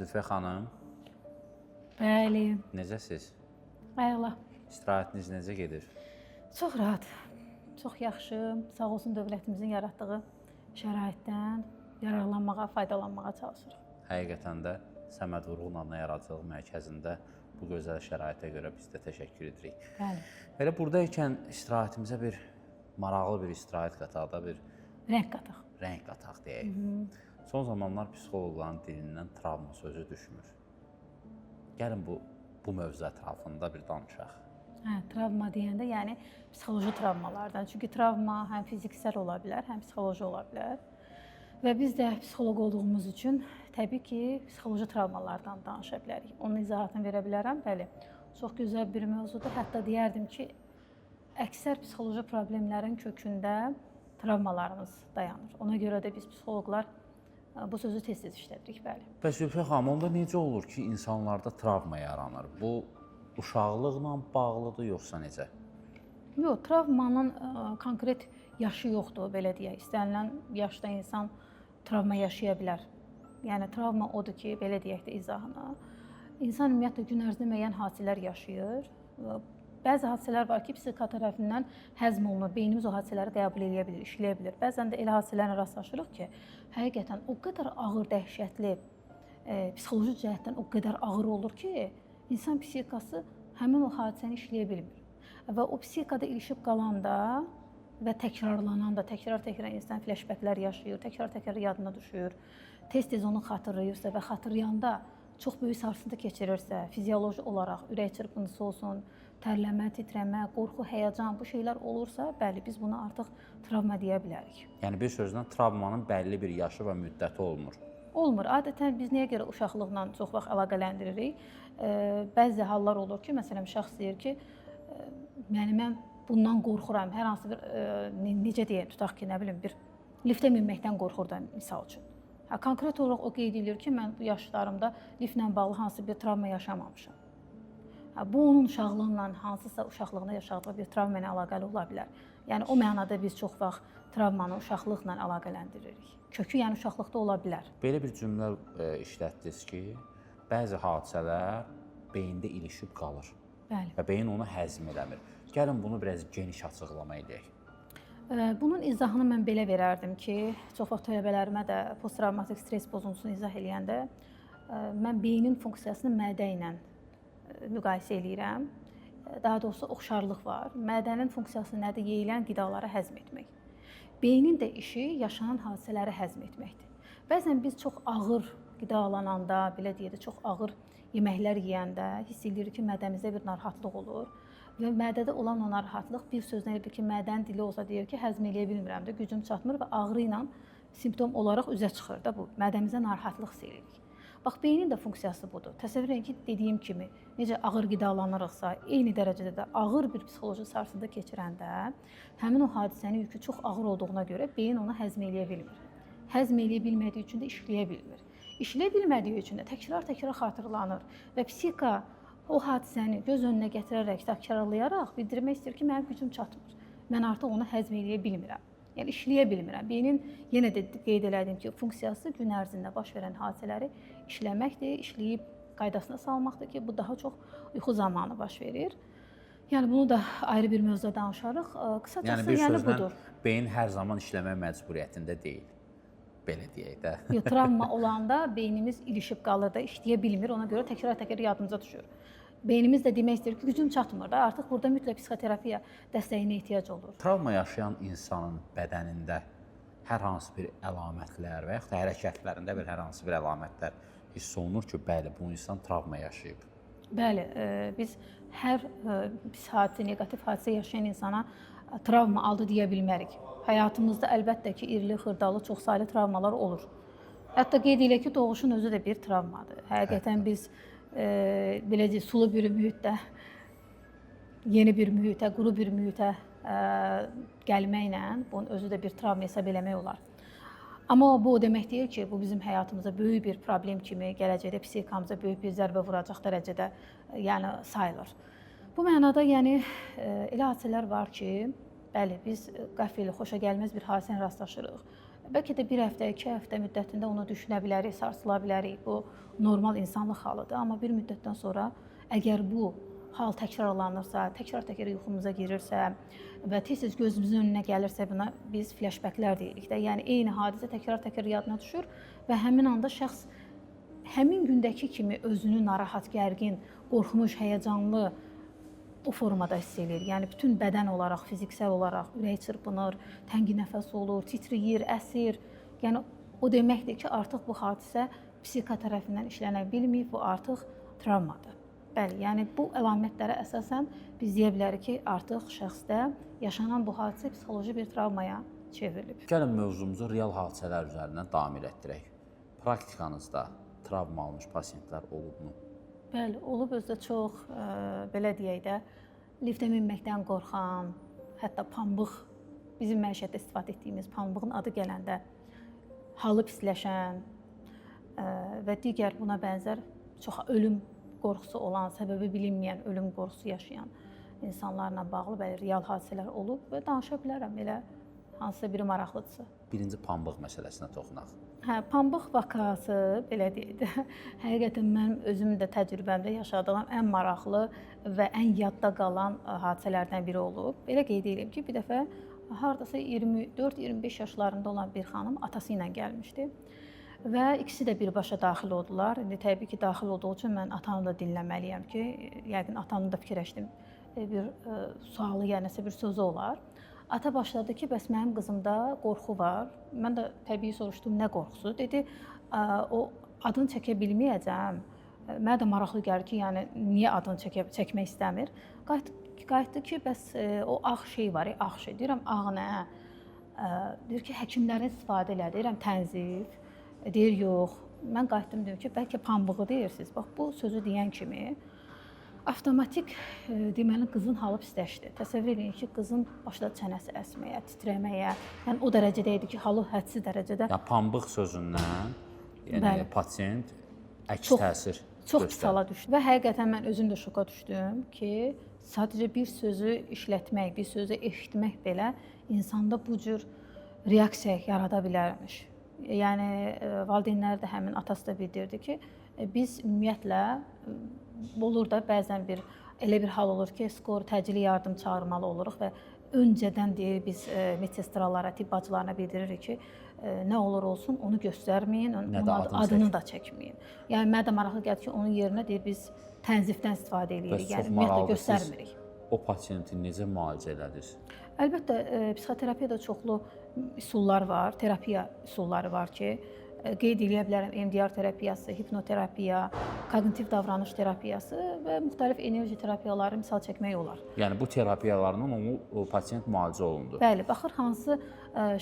Zülfə xanım, Bəli, necəsiz? əla. İstirahətiniz necə gedir? Çox rahat, çox yaxşı. Sağ olsun dövlətimizin yaratdığı şəraitdən yararlanmağa, faydalanmağa çalışırıq. Həqiqətən də Səməd Vurğun adına yaradıcılıq mərkəzində bu gözəl şəraitə görə biz də təşəkkür edirik. Bəli. Elə buradaykən istirahətimizə bir maraqlı bir istirahət qataq da bir Rəng qataq. rəng qataq deyək. Son zamanlar psixoloqların dilindən travma sözü düşmür. Gəlin bu mövzu ətrafında bir danışaq. Hə, travma deyəndə, yəni psixoloji travmalardan. Çünki travma həm fiziksel ola bilər, həm psixoloji ola bilər. Və biz də psixoloq olduğumuz üçün təbii ki, psixoloji travmalardan danışa bilərik. Onun izahatını verə bilərəm. Bəli, çox gözəl bir mövzudur. Hətta deyərdim ki, əksər psixoloji problemlərin kökündə travmalarımız dayanır. Ona görə də biz psixoloqlar bu sözü tez-tez işlədirik, bəli. Bəs Zülfə xanım, onda necə olur ki, insanlarda travma yaranır? Bu uşaqlıqla bağlıdır, yoxsa necə? Yox, travmanın konkret yaşı yoxdur, belə deyək. İstənilən yaşda insan travma yaşaya bilər. Yəni, travma odur ki, belə deyək də izahına. İnsan ümumiyyətlə gün ərzində müəyyən hadisələr yaşayır. Bəzi hadisələr var ki, psixika tərəfindən həzm olunur. Beynimiz o hadisələri qəbul edə bilir, işləyə bilir. Bəzən də elə hadisələrlə rastlaşırıq ki, həqiqətən o qədər ağır, dəhşətli, psixoloji cəhətdən o qədər ağır olur ki, insan psixikası həmin o hadisəni işləyə bilmir. Və o psixikada ilişib qalanda və təkrarlananda, təkrar-təkrar insan flashbacklər yaşayır, təkrar-təkrar yadına düşür, tez-tez onu xatırlayırsa və xatırlayanda çox böyük sarsıntı keçirirsə, fizioloji olaraq ürək çırpıntısı olsun, tərləmə, titrəmə, qorxu, həyəcan bu şeylər olursa, bəli, biz buna artıq travma deyə bilərik. Yəni bir sözlə travmanın bəlli bir yaşı və müddəti olmur. Olmur. Adətən biz nəyə görə uşaqlıqla çox vaxt əlaqələndiririk? Bəzi hallar olur ki, məsələn, uşaq deyir ki, yəni mən bundan qorxuram. Hər hansı bir necə deyək, tutaq ki, nə bilim, bir liftə minməkdən qorxurdum misal üçün. Konkret olaraq o qeyd edilir ki, mən bu yaşlarımda liftlə bağlı hansı bir travma yaşamamışam. Bu onun uşaqlığıyla, hansısa uşaqlığında yaşadığı bir travma ilə əlaqəli ola bilər. Yəni o mənada biz çox vaxt travmanı uşaqlıqla əlaqələndiririk. Kökü yəni uşaqlıqda ola bilər. Belə bir cümlə işlətdiniz ki, bəzi hadisələr beyində ilişib qalır. Bəli. Və beyin onu həzm eləmir. Gəlin bunu biraz geniş açıqlama edək. Bunun izahını mən belə verərdim ki, çox vaxt tələbələrimə də posttravmatik stres pozuntusunu izah eləyəndə mən beynin funksiyasını mədə ilə müqayisə eləyirəm. Daha doğrusu oxşarlıq var. Mədənin funksiyası nədir? Yeyilən qidaları həzm etmək. Beynin də işi yaşanan hadisələri həzm etməkdir. Bəzən biz çox ağır qidalananda, belə deyək də, çox ağır yeməklər yeyəndə hiss edirik ki, mədəmizdə bir narahatlıq olur. Və mədədə olan o narahatlıq bir sözlə elə ki, mədənin dili olsa deyir ki, həzm eləyə bilmirəm də, gücüm çatmır və ağrı ilə simptom olaraq üzə çıxır da bu. Mədəmizdə narahatlıq hiss edirik. Bax, beynin də funksiyası budur. Təsəvvür edin ki, dediyim kimi, necə ağır qidalanırıqsa, eyni dərəcədə də ağır bir psixoloji sarsıntı keçirəndə həmin o hadisənin yükü çox ağır olduğuna görə beyin onu həzm eləyə bilmir. Həzm eləyə bilmədiyi üçün də işləyə bilmir. İşləyə bilmədiyi üçün də təkrar-təkrar xatırlanır və psixika o hadisəni göz önünə gətirərək, təkrarlayaraq bildirmək istəyir ki, mənim gücüm çatmır. Mən artıq onu həzm eləyə bilmirəm. Yəni işləyə bilmirəm. Beynin yenə də qeyd elədiyim ki, funksiyası gün ərzində baş verən hadisələri işləməkdir, işləyib qaydasına salmaqdır ki, bu daha çox yuxu zamanı baş verir. Yəni bunu da ayrı bir mövzuda danışarıq. Qısacası yəni budur. Beyin hər zaman işləmək məcburiyyətində deyil. Belə deyək də. Yox, travma olanda beynimiz ilişib qalır da, işləyə bilmir. Ona görə təkrar-təkrar yadımıza düşür. Beynimiz də demək istəyir ki, gücüm çatmır da, artıq burada mütləq psixoterapiya dəstəyinə ehtiyac olur. Travma yaşayan insanın bədənində hər hansı bir əlamətlər və yaxud da hərəkətlərində hər hansı bir əlamətlər hiss olunur ki, bəli, bu insan travma yaşayıb. Bəli, biz hər pis hadisə, neqativ hadisə yaşayan insana travma aldı deyə bilmərik. Həyatımızda əlbəttə ki, irili, xırdalı, çoxsaylı travmalar olur. Hətta qeyd edək ki, doğuşun özü də bir travmadır. Həqiqətən biz belə deyək, sulu bir mühitdə, yeni bir mühitə, quru bir mühitə gəlməklə bunun özü də bir travma hesab eləmək olar. Amma bu o demək deyil ki, bu bizim həyatımıza böyük bir problem kimi, gələcəkdə psixikamıza böyük bir zərbə vuracaq dərəcədə yəni sayılır. Bu mənada yəni elə hadisələr var ki, bəli, biz qəfil, xoşagəlməz bir hadisəyə rastlaşırıq. Bəlkə də 1 həftə, 2 həftə müddətində onu düşünə bilərik, sarsıla bilərik. Bu normal insanlıq halıdır. Amma bir müddətdən sonra əgər bu hal təkrarlanırsa, təkrar-təkrar yuxumuza girirsə və tez-tez gözümüzün önünə gəlirsə, buna biz flashbacklər deyirik də. Yəni eyni hadisə təkrar-təkrar yadına düşür və həmin anda şəxs həmin gündəki kimi özünü narahat, gərgin, qorxmuş, həyəcanlı o formada hiss edir. Yəni bütün bədən olaraq, fiziksel olaraq ürək çırpınır, təngi nəfəs olur, titrəyir, əsir. Yəni o deməkdir ki, artıq bu hadisə psixika tərəfindən işlənə bilməyib, bu artıq travmadır. Bəli, yəni bu əlamətlərə əsasən biz deyə bilərik ki, artıq şəxsdə yaşanan bu hadisə psixoloji bir travmaya çevrilib. Gəlin mövzumuzu real hadisələr üzərindən davam etdirək. Praktikanızda travma almış pasientlər olubmu? Bəli, olub özdə çox, belə deyək də, liftə minməkdən qorxan, hətta pambıq, bizim məişətdə istifadə etdiyimiz pambığın adı gələndə halı pisləşən və digər buna bənzər çox ölüm qorxusu olan, səbəbi bilinməyən ölüm qorxusu yaşayan insanlarla bağlı bəli real hadisələr olub və danışa bilərəm elə hansısa biri maraqlıdırsa. Birinci pambıq məsələsinə toxunaq. Hə, pambıq vakası belə deyək də, həqiqətən mənim özüm də təcrübəmdə yaşadığım ən maraqlı və ən yadda qalan hadisələrdən biri olub. Belə qeyd edirəm ki, bir dəfə hardasa 24-25 yaşlarında olan bir xanım atası ilə gəlmişdi. Və ikisi də birbaşa daxil oldular. İndi təbii ki, daxil olduğu üçün mən atanı da dinləməliyəm ki, yəqin atanı da fikirləşdim. Bir sualı, yəni nəsə bir sözü olar. Ata başladı ki, bəs mənim qızımda qorxu var. Mən də təbii soruşdum, nə qorxusu? Dedi, o adını çəkə bilməyəcəm. Mənə də maraqlı gəlir ki, yəni niyə adını çəkmək istəmir? Qayıtdı ki, bəs o ağ şey var, ağ şey. Deyirəm, ağ nə? Deyir ki, həkimlərin istifadə elədi. Deyirəm, tənzif. Deyir, yox. Mən qayıtdım, deyim ki, bəlkə pambığı deyirsiniz. Bax, bu sözü deyən kimi avtomatik deməli qızın halı pisləşdi. Təsəvvür edin ki, qızın başladı çənəsi əsməyə, titrəməyə. Yəni o dərəcədə idi ki, halı hədsiz dərəcədə. Yəni pambıq sözündən, yəni pasient əks təsir çox pis hala düşdü və həqiqətən mən özüm də şoka düşdüm ki, sadəcə bir sözü işlətmək, bir sözü eşitmək belə insanda bu cür reaksiya yarada bilərmiş. Yəni valideynlər də həmin atası da bildirdi ki, biz ümumiyyətlə olur da bəzən elə bir hal olur ki, skor təcili yardım çağırmalı oluruq və öncədən deyir biz medsestralara, tibb bacılarına bildiririk ki, nə olur olsun onu göstərməyin, onun adını da çəkməyin. Yəni mənə də maraqlı gəldi ki, onun yerinə deyir biz tənzifdən istifadə edirik, yəni ümumiyyətlə göstərmirik. O pasiyenti necə müalicə elədiniz? Əlbəttə, psixoterapiyada çoxlu üsullar var, terapiya üsulları var ki, qeyd edə bilərəm, EMDR terapiyası, hipnoterapiya, koqnitiv davranış terapiyası və müxtəlif enerji terapiyaları misal çəkmək olar. Yəni bu terapiyalarla o pasiyent müalicə olundu. Bəli, baxır hansı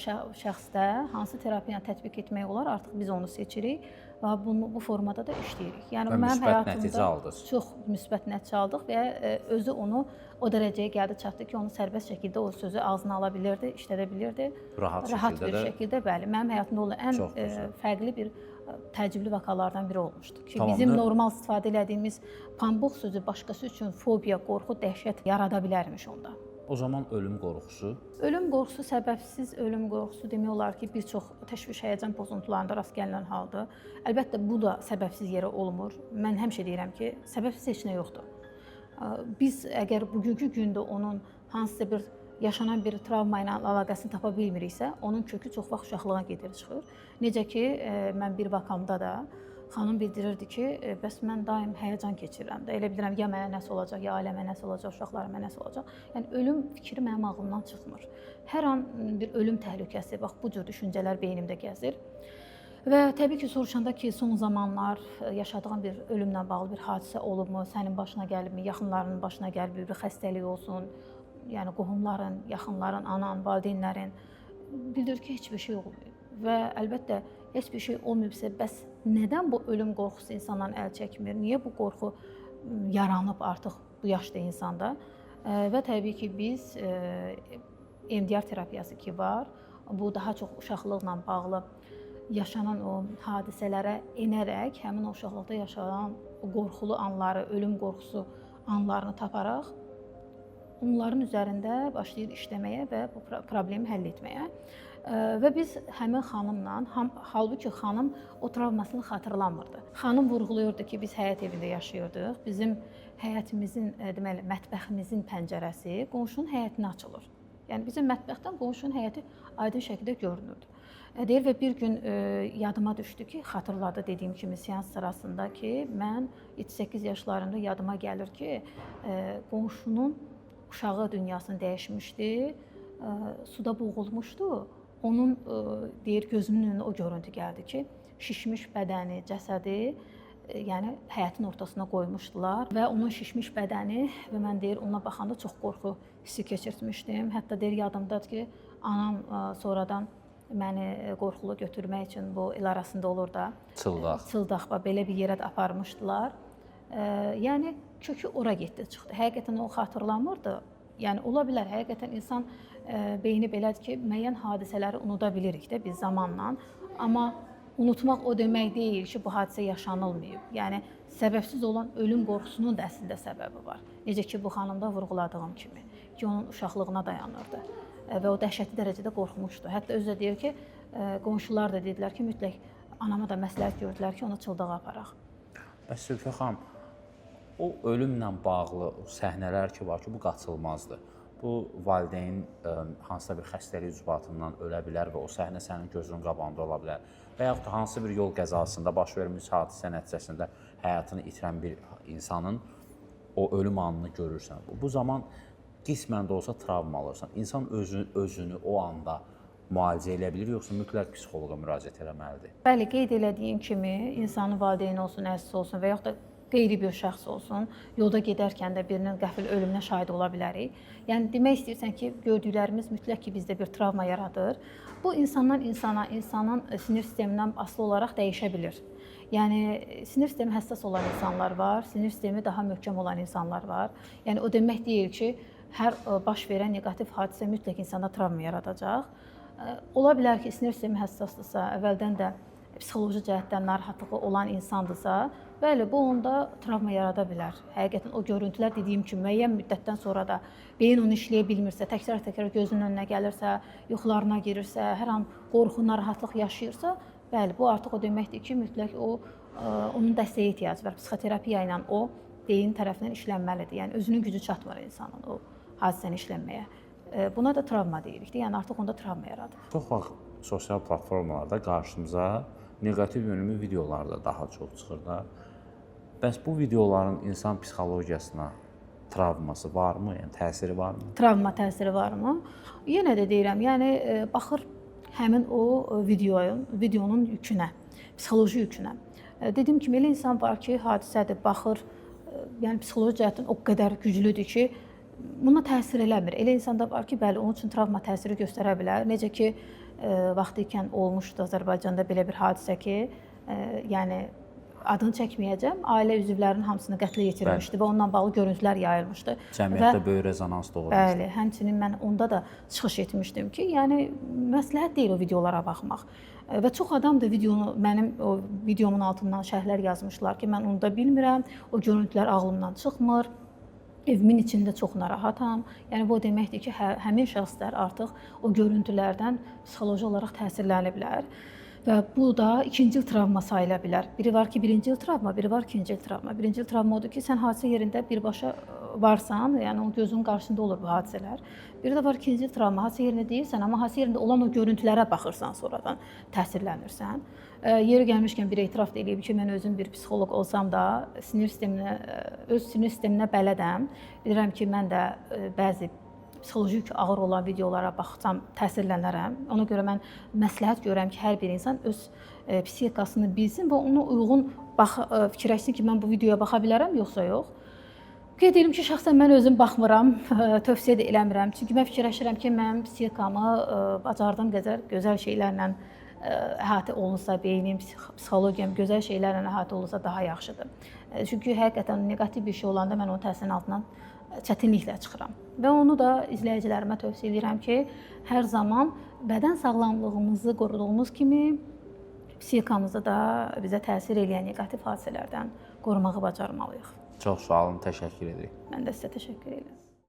şəxsdə hansı terapiyanı tətbiq etmək olar, artıq biz onu seçirik və bu formada da işləyirik. Yəni və mənim həyatımda çox müsbət nəticə aldıq və özü onu o dərəcəyə gəldi, çatdı ki, onu sərbəst şəkildə o sözü ağzına ala bilirdi, işlədə bilirdi. Rahat bir şəkildə, bəli. Mənim həyatımda olan ən fərqli bir təcrübli vakalardan biri olmuşdu ki, bizim normal istifadə etdiyimiz pambıq sözü başqası üçün fobiya, qorxu, dəhşət yarada bilərmiş onda. O zaman ölüm qorxusu? Ölüm qorxusu səbəbsiz ölüm qorxusu demək olar ki, bir çox təşviş həyəcan pozuntularında rast gəlinən haldır. Əlbəttə bu da səbəbsiz yerə olmur. Mən həmişə deyirəm ki, səbəbsiz heç nə yoxdur. Biz əgər bugünkü gündə onun hansısa bir yaşanan bir travma ilə əlaqəsini tapa bilmiriksə, onun kökü çox vaxt uşaqlığa gedir, çıxır. Necə ki, mən bir vakamda da xanım bildirirdi ki, bəs mən daim həyəcan keçirirəm də. Elə bilirəm, ya mənə nəsə olacaq, ya ailəmə nəsə olacaq, uşaqlarıma nəsə olacaq. Yəni, ölüm fikri mənim ağlımdan çıxmır. Hər an bir ölüm təhlükəsi, bax, bu cür düşüncələr beynimdə gəzir. Və təbii ki, soruşanda ki, son zamanlar yaşadığın bir ölümlə bağlı bir hadisə olubmu, sənin başına gəlibmi, yaxınlarının başına gəlibmi, bir xəstəlik olsun, yəni qohumların, yaxınların, anan, valideynlərin bildirir ki, heç bir şey olmayıb. Və əlbəttə, heç bir şey olmayıbsa, bəs nədən bu ölüm qorxusu insandan əl çəkmir? Niyə bu qorxu yaranıb artıq bu yaşda insanda? Və təbii ki, biz EMDR terapiyası ki var, bu daha çox uşaqlıqla bağlı yaşanan o hadisələrə enərək, həmin o uşaqlıqda yaşanan o qorxulu anları, ölüm qorxusu anlarını taparaq, onların üzərində başlayır işləməyə və bu problemi həll etməyə. Və biz həmin xanımla, halbuki xanım o travmasını xatırlamırdı. Xanım vurğulayırdı ki, biz həyət evində yaşayırdıq. Bizim həyətimizin, deməli, mətbəximizin pəncərəsi qonşunun həyətinə açılır. Yəni bizim mətbəxdən qonşunun həyəti aydın şəkildə görünürdü. Deyir və bir gün yadıma düşdü ki, xatırladı dediyim kimi seans sırasında ki, mən 7-8 yaşlarında yadıma gəlir ki, qonşunun uşağı dünyasını dəyişmişdi, suda boğulmuşdu. Onun deyir gözümün önünə o görüntü gəldi ki, şişmiş bədəni, cəsədi, yəni həyətin ortasına qoymuşdular və onun şişmiş bədəni və mən deyir ona baxanda çox qorxu hissi keçirtmişdim. Hətta deyir yadımdadır ki, anam sonradan məni qorxulu götürmək üçün bu il arasında olur da çıldaq belə bir yerə də aparmışdılar. Yəni kökü ora getdi, çıxdı. Həqiqətən o xatırlamırdı. Yəni ola bilər həqiqətən insan beyni belədir ki, müəyyən hadisələri unuda bilirik də biz zamanla, amma unutmaq o demək deyil ki, bu hadisə yaşanılmayıb. Yəni səbəbsiz olan ölüm qorxusunun da əslində səbəbi var. Necə ki bu xanımda vurğuladığım kimi ki, onun uşaqlığına dayanırdı və o dəhşətli dərəcədə qorxmuşdu. Hətta özü də deyir ki, qonşular da dedilər ki, mütləq anama da məsləhət gördülər ki, onu çıldığa aparaq. Bəs Zülfiyyə xanım, o ölümlə bağlı o səhnələr ki var ki, bu qaçılmazdır. Bu valideyn hansısa bir xəstəlik ücbatından ölə bilər və o səhnə sənin gözünün qabağında ola bilər. Və yaxud da hansısa bir yol qəzasında baş vermiş hadisə nəticəsində həyatını itirən bir insanın o ölüm anını görürsən. Bu zaman qismən də olsa travma alırsan. İnsan özünü o anda müalicə edə bilir, yoxsa mütləq psixoloqa müraciət etməlidir? Bəli, qeyd elədiyim kimi insanın valideyni olsun, əziz olsun və yaxud da qeyri bir şəxs olsun, yolda gedərkən də birinin qəfil ölümünə şahid ola bilərik. Yəni demək istəyirsən ki, gördüklərimiz mütləq ki bizdə bir travma yaradır. Bu insandan insana, insanın sinir sistemindən asılı olaraq dəyişə bilir. Yəni sinir sistemi həssas olan insanlar var, sinir sistemi daha möhkəm olan insanlar var. Yəni o demək deyil ki, hər baş verən neqativ hadisə mütləq insanda travma yaradacaq. Ola bilər ki, sinir sistemi həssasdırsa, əvvəldən də psixoloji cəhətdən narahatlığı olan insandırsa, bəli, bu onda travma yarada bilər. Həqiqətən o görüntülər dediyim kimi müəyyən müddətdən sonra da beyin onu işləyə bilmirsə, təkrar-təkrar gözünün önünə gəlirsə, yuxularına girirsə, hər an qorxu, narahatlıq yaşayırsa, bəli, bu artıq o deməkdir ki, mütləq onun dəstəyə ehtiyacı var. Psixoterapiya ilə o beyin tərəfindən işlənməlidir. Yəni özünün gücü çatmır insanın o hadisəni işlənməyə. Buna da travma deyirik. Yəni artıq onda travma yaradır. Çox vaxt sosial platformalarda qarşımıza neqativ yönlü videolar da daha çox çıxır da. Bəs bu videoların insan psixologiyasına travması varmı? Yəni təsiri varmı? Travma təsiri varmı? Yenə də deyirəm, yəni baxır həmin o videonun yükünə, psixoloji yükünə. Dediyim kimi elə insan var ki, hadisədir, baxır, yəni psixoloji cəhətdən o qədər güclüdür ki, buna təsir eləmir. Elə insanda var ki, bəli, onun üçün travma təsiri göstərə bilər. Necə ki, vaxtı ikən olmuşdu Azərbaycanda belə bir hadisə ki, yəni adını çəkməyəcəm, ailə üzvlərinin hamısını qətlə yetirmişdi və onunla bağlı görüntülər yayılmışdı. Cəmiyyətdə böyük rezonans doğurmuşdu. Bəli, həmçinin mən onda da çıxış etmişdim ki, yəni məsləhət deyil o videolara baxmaq. Və çox adam da mənim o videomun altından şərhlər yazmışlar ki, mən onu da bilmirəm, o görüntülər ağlımdan çıxmır. Evimin içində çox narahatam. Yəni bu o deməkdir ki, həmin şəxslər artıq o görüntülərdən psixoloji olaraq təsirləniblər. Və bu da ikinci il travma sayıla bilər. Biri var ki, birinci il travma, biri var ikinci il travma. Birinci il travma odur ki, sən hadisə yerində birbaşa varsan, yəni o gözünün qarşısında olur bu hadisələr. Biri də var ikinci il travma, hadisə yerində deyilsən, amma hadisə yerində olan o görüntülərə baxırsan, sonradan təsirlənirsən. Yeri gəlmişkən bir etiraf da eləyib ki, mən özüm bir psixoloq olsam da öz sinir sisteminə bələdəm. Bilirəm ki, mən də bəzi psixolojik ağır olan videolara baxsam təsirlənərəm. Ona görə mən məsləhət görürəm ki, hər bir insan öz psixikasını bilsin və ona uyğun fikirləşsin ki, mən bu videoya baxa bilərəm, yoxsa yox. Qeyd edim ki, şəxsən mən özüm baxmıram, tövsiyə də eləmirəm. Çünki mən fikirləşirəm ki, mənim psixikamı bacardığım qədər gözəl şeylərlə əhatə olunsa, beynim, psixologiyam gözəl şeylərlə əhatə olunsa daha yaxşıdır. Çünki həqiqətən neqativ bir şey olanda mən onun təsirinin altından çətinliklə çıxıram. Və onu da izləyicilərimə tövsiyə edirəm ki, hər zaman bədən sağlamlığımızı qoruduğumuz kimi psixikamızı da bizə təsir edən neqativ hadisələrdən qorumağı bacarmalıyıq. Çox sağ olun, təşəkkür edirik. Mən də sizə təşəkkür edirəm.